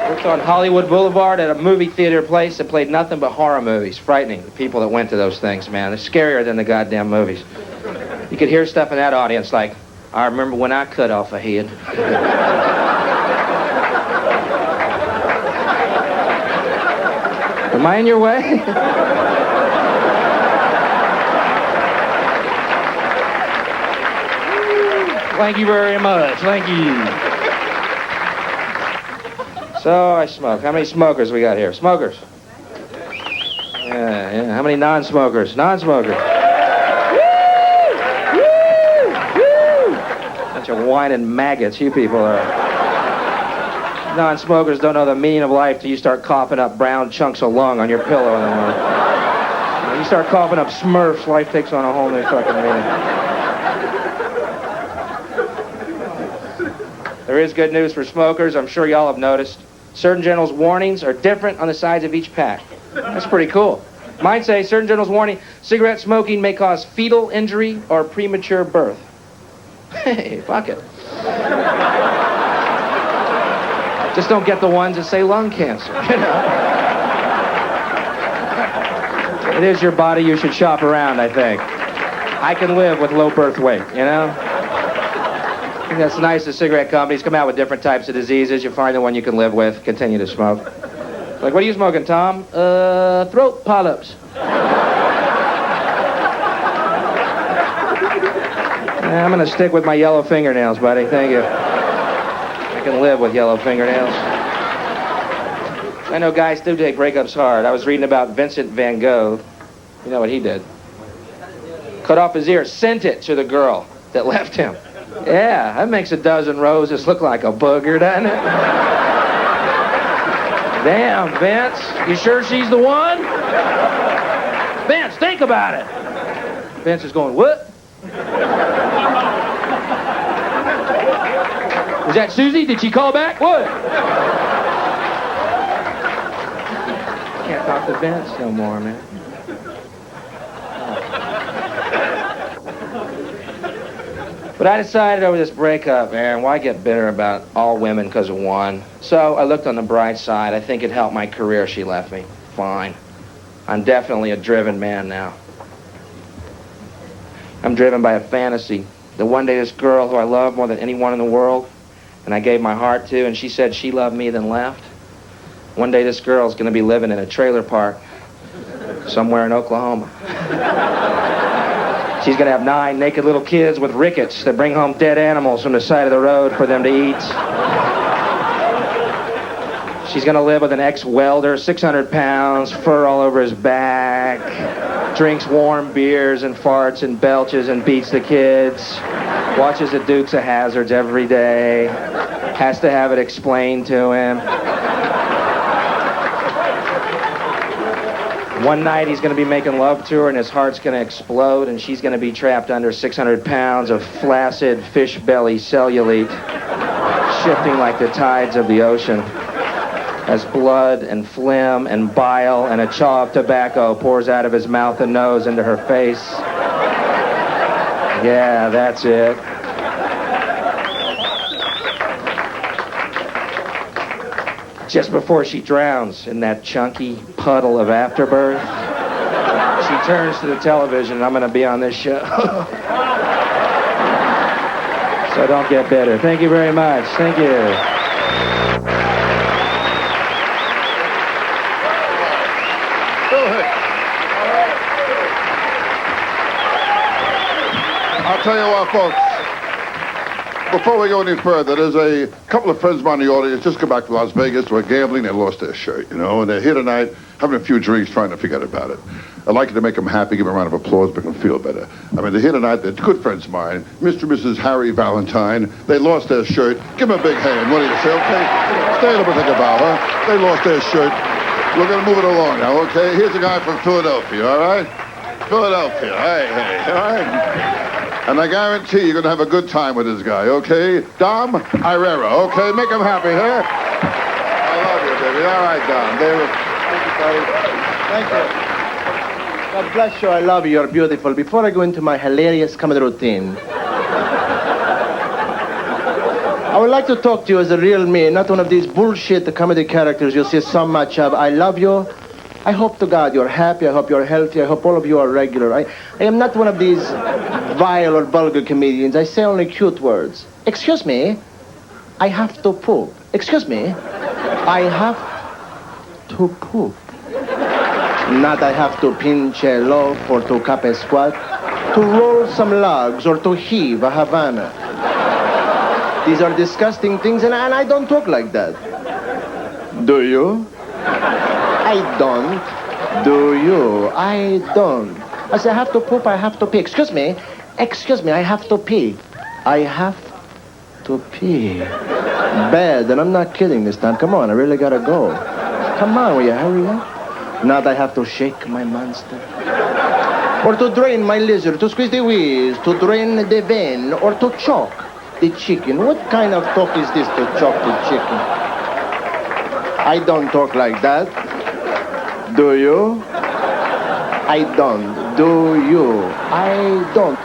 C: Worked on Hollywood Boulevard at a movie theater place that played nothing but horror movies. Frightening, the people that went to those things, man. They're scarier than the goddamn movies. You could hear stuff in that audience like, "I remember when I cut off a head." Am I in your way? Thank you very much. Thank you. So I smoke. How many smokers we got here? Smokers. Yeah. How many non-smokers? Non-smokers. Bunch of whining maggots you people are. Non-smokers don't know the meaning of life till you start coughing up brown chunks of lung on your pillow in the morning. When you start coughing up Smurfs, life takes on a whole new fucking meaning. There is good news for smokers. I'm sure y'all have noticed. Surgeon General's warnings are different on the sides of each pack. That's pretty cool. Mine say, Surgeon General's warning, cigarette smoking may cause fetal injury or premature birth. Hey, fuck it. Just don't get the ones that say lung cancer, you know? It is your body. You should shop around, I think. I can live with low birth weight, you know? I think that's nice. The cigarette companies come out with different types of diseases. You find the one you can live with. Continue to smoke. Like, what are you smoking, Tom? Throat polyps. Yeah, I'm going to stick with my yellow fingernails, buddy. Thank you. I can live with yellow fingernails. I know guys do take breakups hard. I was reading about Vincent van Gogh. You know what he did? Cut off his ear, sent it to the girl that left him. Yeah, that makes a dozen roses look like a booger, doesn't it? Damn, Vince. You sure she's the one? Vince, think about it. Vince is going, what? Was that Susie? Did she call back? What? Can't talk to Vince no more, man. But I decided over this breakup, man, why get bitter about all women because of one? So I looked on the bright side. I think it helped my career she left me. Fine. I'm definitely a driven man now. I'm driven by a fantasy. That one day this girl who I love more than anyone in the world, and I gave my heart to, and she said she loved me, then left. One day this girl's going to be living in a trailer park somewhere in Oklahoma. She's going to have 9 naked little kids with rickets that bring home dead animals from the side of the road for them to eat. She's going to live with an ex-welder, 600 pounds, fur all over his back, drinks warm beers and farts and belches and beats the kids, watches the Dukes of Hazzards every day, has to have it explained to him. One night he's going to be making love to her and his heart's going to explode and she's going to be trapped under 600 pounds of flaccid fish belly cellulite, shifting like the tides of the ocean as blood and phlegm and bile and a chaw of tobacco pours out of his mouth and nose into her face. Yeah, that's it. Just before she drowns in that chunky puddle of afterbirth, she turns to the television, and I'm going to be on this show. So don't get bitter. Thank you very much. Thank you.
B: I'll tell you what, folks. Before we go any further, there's a couple of friends of mine in the audience just got back from Las Vegas. They were gambling. They lost their shirt, you know, and they're here tonight having a few drinks trying to forget about it. I'd like you to make them happy, give them a round of applause, make them feel better. I mean, they're here tonight. They're good friends of mine, Mr. and Mrs. Harry Valentine. They lost their shirt. Give them a big hand. What do you say, okay? Stay a little bit, think about her. They lost their shirt. We're going to move it along now, okay? Here's a guy from Philadelphia, all right? Philadelphia. Hey, all right? And I guarantee you're going to have a good time with this guy, okay? Dom Herrera, okay? Make him happy, huh? I love you, baby. All right, Dom. David.
E: Thank you. God bless you. I love you. You're beautiful. Before I go into my hilarious comedy routine, I would like to talk to you as a real me, not one of these bullshit comedy characters you see so much of. I love you. I hope to God you're happy. I hope you're healthy. I hope all of you are regular. I am not one of these vile or vulgar comedians. I say only cute words. Excuse me. I have to poop. Excuse me. I have to poop. Not I have to pinch a loaf or to cup a squat, to roll some logs or to heave a Havana. These are disgusting things, and I don't talk like that. Do you? I don't. Do you? I don't. I say I have to poop, I have to pee. Excuse me, I have to pee. I have to pee. Bad, and I'm not kidding this time. Come on, I really gotta go. Come on, will you hurry up? Not I have to shake my monster. Or to drain my lizard, to squeeze the wheeze, to drain the vein, or to choke the chicken. What kind of talk is this, to choke the chicken? I don't talk like that. Do you? I don't. Do you? I don't.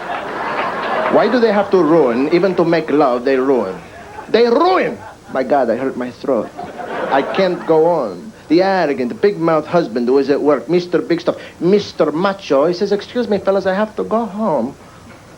E: Why do they have to ruin? Even to make love, they ruin. They ruin! My God, I hurt my throat. I can't go on. The arrogant, big-mouth husband who is at work, Mr. Big Stuff, Mr. Macho, he says, excuse me, fellas, I have to go home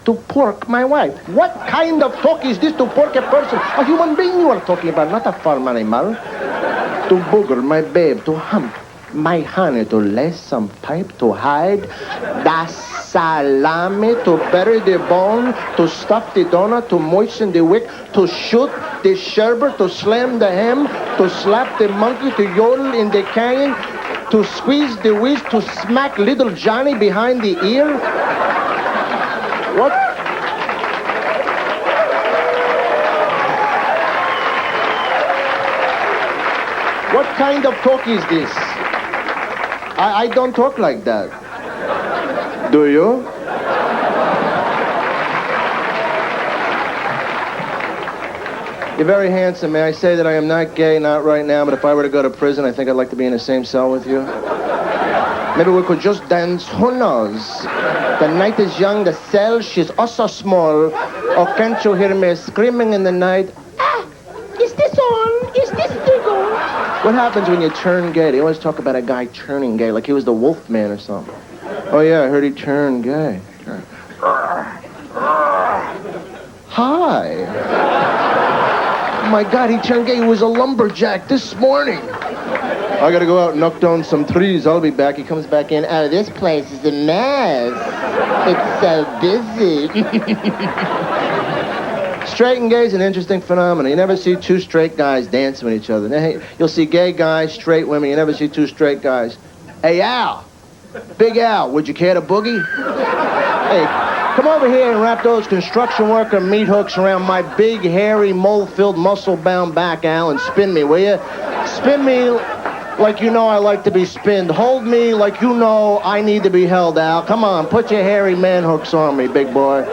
E: to pork my wife. What kind of talk is this, to pork a person? A human being you are talking about, not a farm animal. To booger my babe, to hump my honey, to lace some pipe, to hide the salami, to bury the bone, to stuff the donut, to moisten the wick, to shoot the sherbet, to slam the ham, to slap the monkey, to yodel in the canyon, to squeeze the whiz, to smack little Johnny behind the ear. What? What kind of talk is this? I don't talk like that. Do you? You're very handsome. May I say that I am not gay, not right now, but if I were to go to prison, I think I'd like to be in the same cell with you. Maybe we could just dance. Who knows? The night is young, the cell, she's also small. Oh, can't you hear me screaming in the night? Ah, is this on? Is this legal? What happens when you turn gay? They always talk about a guy turning gay, like he was the wolf man or something. Oh, yeah, I heard he turned gay. Hi. Oh, my God, he turned gay. He was a lumberjack this morning. I gotta go out and knock down some trees. I'll be back. He comes back in. Oh, this place is a mess. It's so busy. Straight and gay is an interesting phenomenon. You never see two straight guys dancing with each other. You'll see gay guys, straight women. You never see two straight guys. Hey, Al. Big Al, would you care to boogie? Hey, come over here and wrap those construction worker meat hooks around my big, hairy, mole-filled, muscle-bound back, Al, and spin me, will you? Spin me like you know I like to be spinned. Hold me like you know I need to be held, Al. Come on, put your hairy man hooks on me, big boy.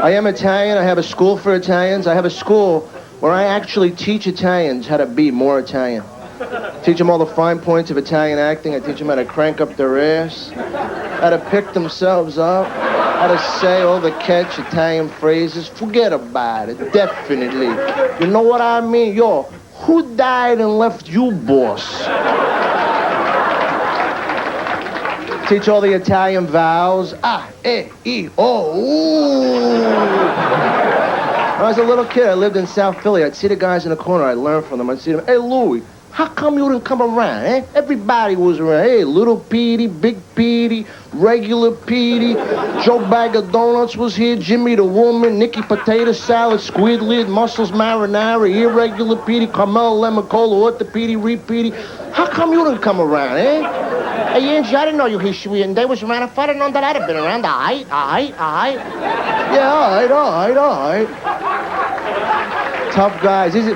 E: I am Italian. I have a school for Italians. I have a school where I actually teach Italians how to be more Italian. Teach them all the fine points of Italian acting. I teach them how to crank up their ass. how to pick themselves up, how to say all the catch Italian phrases. Forget about it, definitely. You know what I mean? Yo, who died and left you, boss? Teach all the Italian vowels. Ah, eh, e, oh, ooh. When I was a little kid, I lived in South Philly. I'd see the guys in the corner. I'd learn from them. I'd see them. Hey, Louie, how come you didn't come around, eh? Everybody was around. Hey, Little Petey, Big Petey, Regular Petey, Joe Bag of Donuts was here, Jimmy the Woman, Nicky Potato Salad, Squid Lid, Mussels Marinara, Irregular Petey, Carmel Lemon Cola, Orthopedy, Repeedy. How come you didn't come around, eh? Hey, Angie, I didn't know you history and they was around. If I'd have known that, I'd have been around. All right. Yeah, all right. Tough guys. These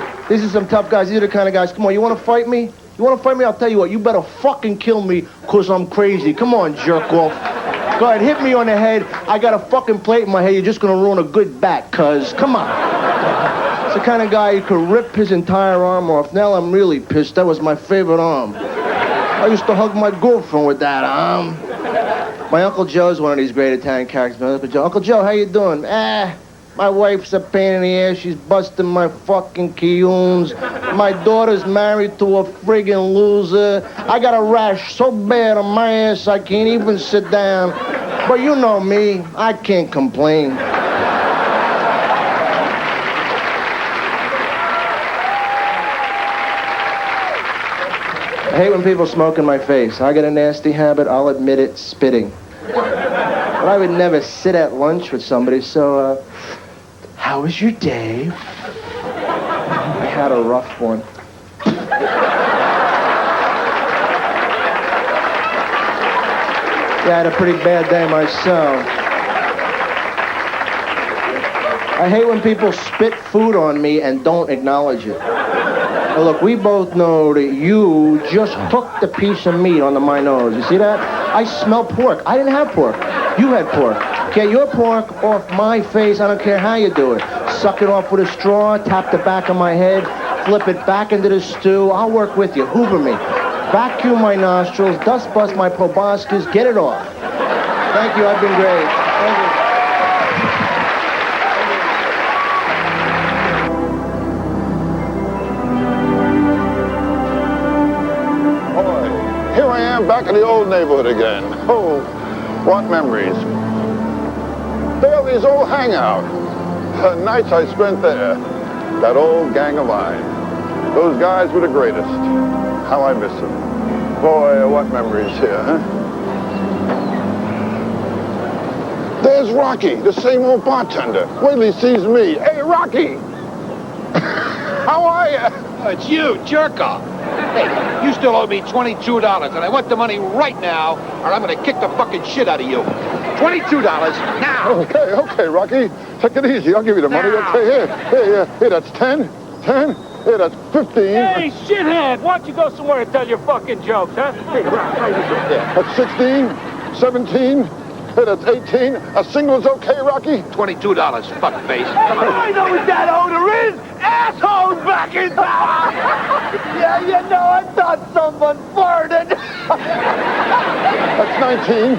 E: are some tough guys. These are the kind of guys. Come on, you want to fight me? You want to fight me? I'll tell you what. You better fucking kill me, because I'm crazy. Come on, jerk off. Go ahead, hit me on the head. I got a fucking plate in my head. You're just going to ruin a good bat, cuz. Come on. It's the kind of guy who could rip his entire arm off. Now I'm really pissed. That was my favorite arm. I used to hug my girlfriend with that arm. My Uncle Joe's one of these great Italian characters. Uncle Joe, how you doing? My wife's a pain in the ass. She's busting my fucking kiyuns. My daughter's married to a friggin' loser. I got a rash so bad on my ass I can't even sit down. But you know me, I can't complain. I hate when people smoke in my face. I got a nasty habit, I'll admit it, spitting. But I would never sit at lunch with somebody, so, how was your day? I had a rough one. Yeah, I had a pretty bad day myself. I hate when people spit food on me and don't acknowledge it. Now look, we both know that you just took the piece of meat onto my nose. You see that? I smell pork. I didn't have pork. You had pork. Get your pork off my face. I don't care how you do it. Suck it off with a straw, tap the back of my head, flip it back into the stew. I'll work with you. Hoover me. Vacuum my nostrils, dust bust my proboscis, get it off. Thank you, I've been great. Thank you.
B: Here I am back in the old neighborhood again. Oh, what memories. Bailey's old hangout. The nights I spent there. That old gang of mine. Those guys were the greatest. How I miss them. Boy, what memories here, huh? There's Rocky, the same old bartender. Wait till he sees me. Hey, Rocky! How are you?
K: It's you, jerk-off. Hey, you still owe me $22, and I want the money right now, or I'm going to kick the fucking shit out of you. $22 now.
B: Okay, Rocky. Take it easy. I'll give you the money.
K: Now.
B: Okay, here, that's 10. Here, that's 15.
L: Hey, shithead, why don't you go somewhere and tell your fucking jokes, huh?
B: That's 16, 17. Hey, that's 18. A single's okay, Rocky?
K: $22, fuckface. Come on.
L: I know what that odor is! Assholes back in town! Yeah, you know, I thought someone farted.
B: That's 19.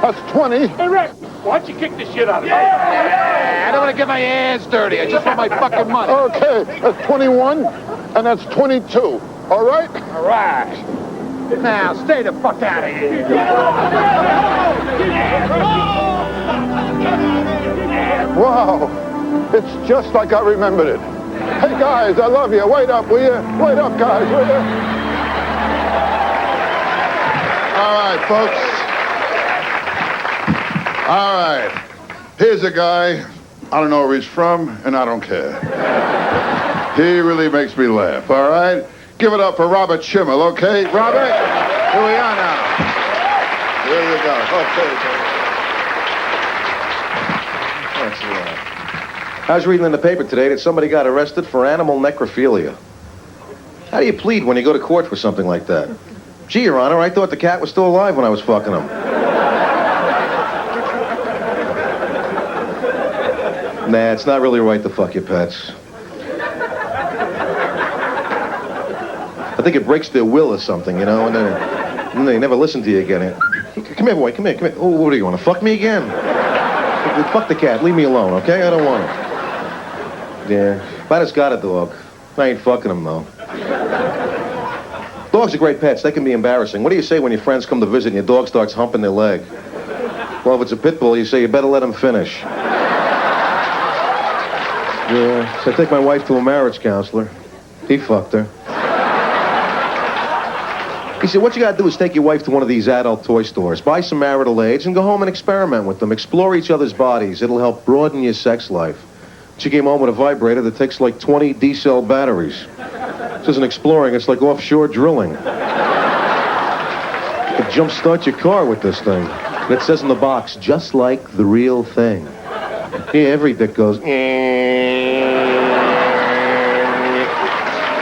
B: That's 20.
L: Hey, Rick, why don't you kick the shit out of me?
K: I don't want to get my hands dirty. I just want my fucking money.
B: Okay, that's 21, and that's 22. All right?
K: All right. Now, stay the fuck out of here.
B: Wow, it's just like I remembered it. Hey, guys, I love you. Wait up, will you? Wait up, guys, will you? All right, folks. All right. Here's a guy, I don't know where he's from, and I don't care. He really makes me laugh, all right? Give it up for Robert Schimmel, okay? Robert, here we are now. Here you go. Okay.
M: Thanks a lot. I was reading in the paper today that somebody got arrested for animal necrophilia. How do you plead when you go to court for something like that? Gee, Your Honor, I thought the cat was still alive when I was fucking him. Nah, it's not really right to fuck your pets. I think it breaks their will or something, you know, and then they never listen to you again. Come here, boy. Come here. Oh, what do you want to fuck me again? Fuck the cat. Leave me alone, okay? I don't want it. Yeah. I just got a dog. I ain't fucking him, though. Dogs are great pets. They can be embarrassing. What do you say when your friends come to visit and your dog starts humping their leg? Well, if it's a pit bull, you say, you better let him finish. Yeah. So I take my wife to a marriage counselor. He fucked her. He said, what you gotta do is take your wife to one of these adult toy stores, buy some marital aids, and go home and experiment with them. Explore each other's bodies. It'll help broaden your sex life. She came home with a vibrator that takes like 20 D-cell batteries. This isn't exploring, it's like offshore drilling. You can jumpstart your car with this thing. And it says in the box, just like the real thing. Yeah, every dick goes,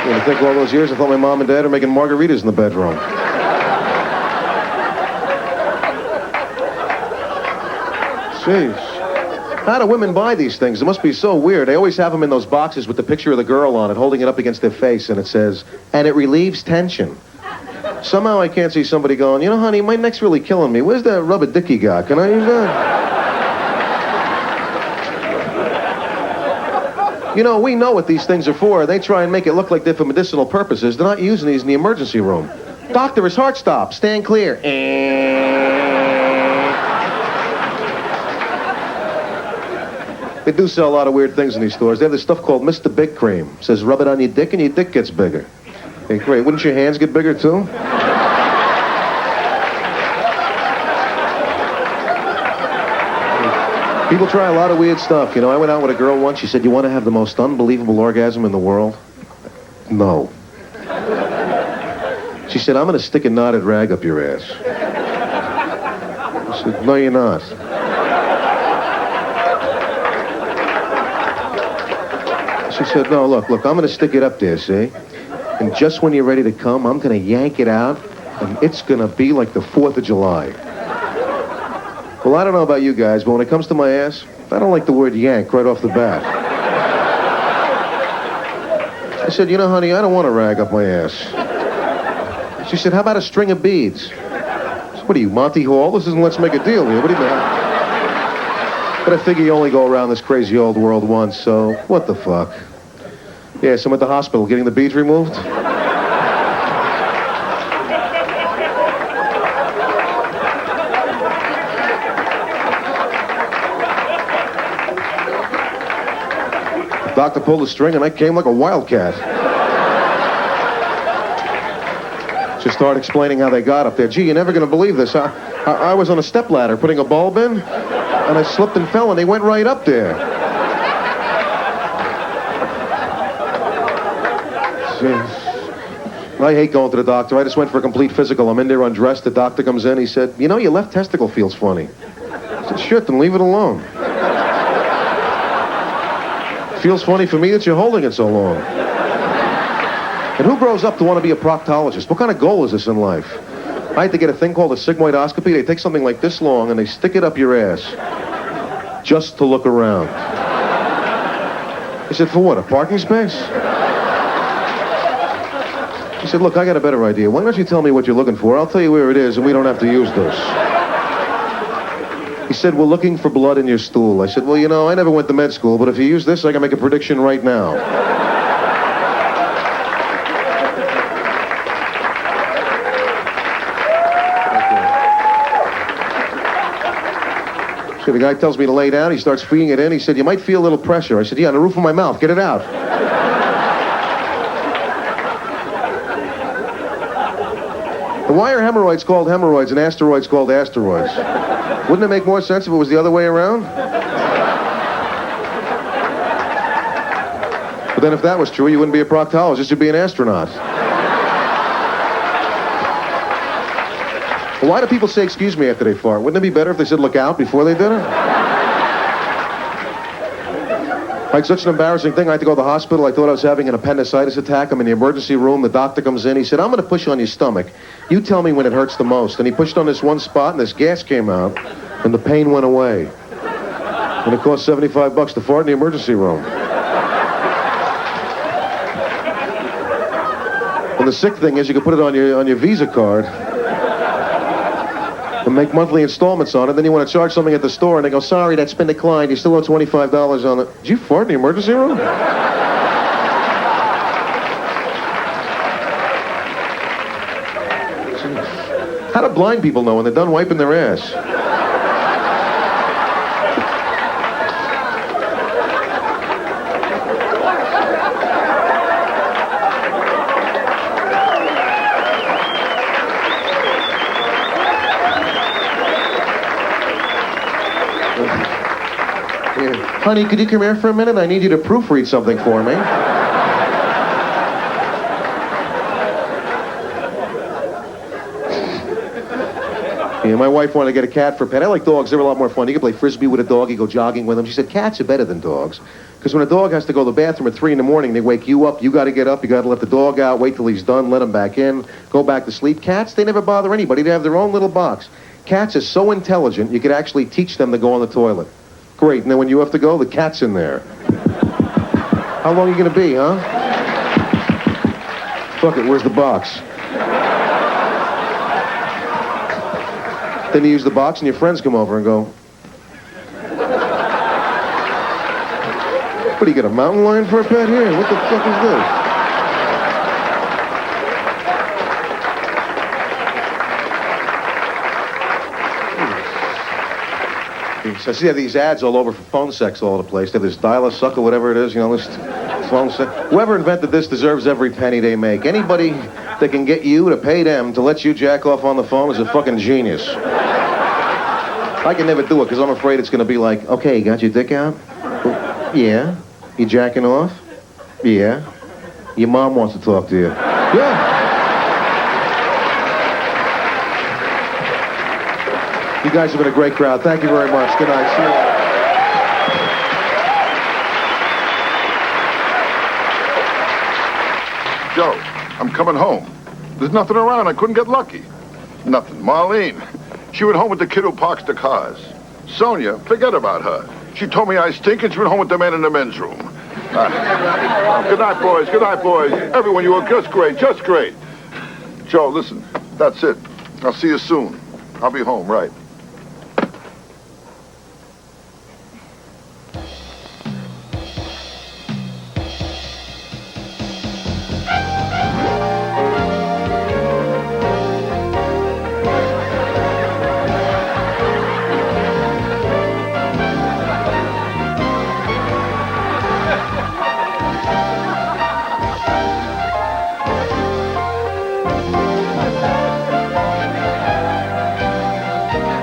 M: I think all those years I thought my mom and dad are making margaritas in the bedroom. Jeez. How do women buy these things? It must be so weird. They always have them in those boxes with the picture of the girl on it, holding it up against their face, and it says, and it relieves tension. Somehow I can't see somebody going, you know, honey, my neck's really killing me. Where's that rubber dick you got? Can I use that? You know, we know what these things are for. They try and make it look like they're for medicinal purposes. They're not using these in the emergency room. Doctor, his heart stopped. Stand clear. They do sell a lot of weird things in these stores. They have this stuff called Mr. Big Cream. It says rub it on your dick and your dick gets bigger. Hey, great. Wouldn't your hands get bigger too? People try a lot of weird stuff. You know, I went out with a girl once. She said, you want to have the most unbelievable orgasm in the world? No. She said, I'm going to stick a knotted rag up your ass. I said, no, you're not. She said, no, look, I'm going to stick it up there, see? And just when you're ready to come, I'm going to yank it out, and it's going to be like the 4th of July. Well, I don't know about you guys, but when it comes to my ass, I don't like the word yank right off the bat. I said, you know, honey, I don't want to rag up my ass. She said, how about a string of beads? I said, what are you, Monty Hall? This isn't Let's Make a Deal here. What do you mean? But I figure you only go around this crazy old world once, so what the fuck? Yeah, so I'm at the hospital getting the beads removed. Doctor pulled the string and I came like a wildcat. She started explaining how they got up there. Gee, you're never going to believe this. I was on a stepladder putting a bulb in, and I slipped and fell, and they went right up there. Jeez. I hate going to the doctor. I just went for a complete physical. I'm in there undressed. The doctor comes in. He said, you know, your left testicle feels funny. I said, shit, then leave it alone. Feels funny for me that you're holding it so long. And who grows up to want to be a proctologist? What kind of goal is this in life? I had to get a thing called a sigmoidoscopy. They take something like this long and they stick it up your ass just to look around. He said, for what, a parking space? He said, look, I got a better idea. Why don't you tell me what you're looking for? I'll tell you where it is and we don't have to use this. He said, we're looking for blood in your stool. I said, well, you know, I never went to med school, but if you use this, I can make a prediction right now. So the guy tells me to lay down. He starts feeding it in. He said, you might feel a little pressure. I said, yeah, on the roof of my mouth. Get it out. Why are hemorrhoids called hemorrhoids and asteroids called asteroids? Wouldn't it make more sense if it was the other way around? But then if that was true, you wouldn't be a proctologist, you'd be an astronaut. Well, why do people say excuse me after they fart? Wouldn't it be better if they said look out before they did it? Like such an embarrassing thing, I had to go to the hospital. I thought I was having an appendicitis attack. I'm in the emergency room. The doctor comes in. He said, I'm going to push on your stomach. You tell me when it hurts the most. And he pushed on this one spot, and this gas came out, and the pain went away. And it cost $75 to fart in the emergency room. And the sick thing is you can put it on your Visa card. And make monthly installments on it. Then you want to charge something at the store, and they go, sorry, that's been declined. You still owe $25 on it. Did you fart in the emergency room? How do blind people know when they're done wiping their ass? Honey, could you come here for a minute? I need you to proofread something for me. Yeah, my wife wanted to get a cat for a pet. I like dogs. They're a lot more fun. You can play frisbee with a dog. You go jogging with them. She said cats are better than dogs. Because when a dog has to go to the bathroom at 3 in the morning, they wake you up. You got to get up. You got to let the dog out. Wait till he's done. Let him back in. Go back to sleep. Cats, they never bother anybody. They have their own little box. Cats are so intelligent, you could actually teach them to go on the toilet. Great. And then when you have to go, the cat's in there. How long are you going to be, huh? Fuck it. Where's the box? Then you use the box and your friends come over and go, what, do you get a mountain lion for a pet here? What the fuck is this? I see these ads all over for phone sex all over the place. They have this dial-a-suck or whatever it is, you know, this phone sex. Whoever invented this deserves every penny they make. Anybody that can get you to pay them to let you jack off on the phone is a fucking genius. I can never do it because I'm afraid it's going to be like, okay, you got your dick out? Yeah. You jacking off? Yeah. Your mom wants to talk to you. Yeah. You guys have been a great crowd. Thank you very much. Good night. See you later.
B: Joe, I'm coming home. There's nothing around. I couldn't get lucky. Nothing. Marlene. She went home with the kid who parks the cars. Sonia, forget about her. She told me I stink and she went home with the man in the men's room. Good night, boys. Good night, boys. Everyone, you were just great. Just great. Joe, listen. That's it. I'll see you soon. I'll be home, right?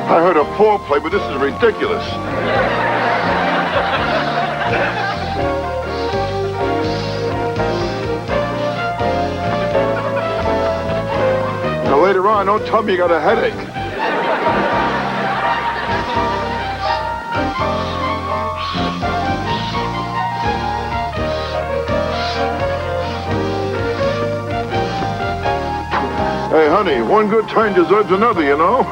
B: I heard a Paul play, but this is ridiculous. Now later on, don't tell me you got a headache. Hey, honey, one good turn deserves another, you know?